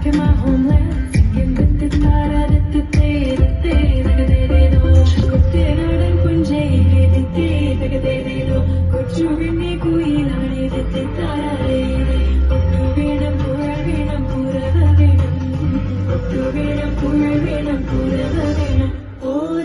in my homeland, singing with the tara, the tenadan punjay, the tenadan kochu vinni kuilane, the tara kottu venam pura venam purava venam, kottu venam pura venam purava venam. Oh,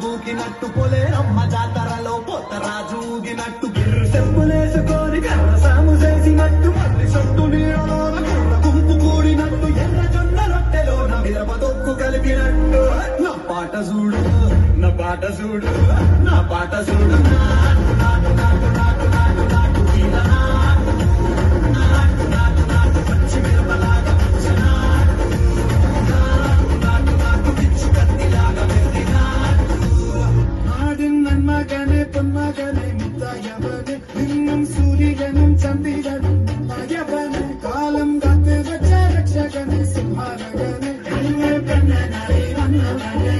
దూకినట్టు Poleramma జాతరలో పోతరాజు ఊగినట్టు చెప్పులేసుకొని కర్ర సాము చేసినట్టు మళ్ళీ సొట్టు నీడలోన కుర్ర గుంపు కూడినట్టు ఎర్ర జొన్న రొట్టెలోన మిరప తొక్కు కలిపినట్టు నా పాట చూడు నా పాట చూడు నా పాట చూడు నాటు నాటు నాటు నాటు నాటు నాటు ఇలా నాటు నాటు నాటు నాటు పచ్చి మిరపలాగా పచ్చ నాటు నాటు నాటు నాటు పిచ్చి కత్తిలాగా వెర్రి മകനെ പൊന്മകനെ മുത്തായവനെ നിന്നും സൂര്യനും ചന്ദ്രനും മയവനെ കാലം കാത്ത് വെച്ച രക്ഷകനെ സിംഹാനകനെ കണ്ണനായി വന്നവനെ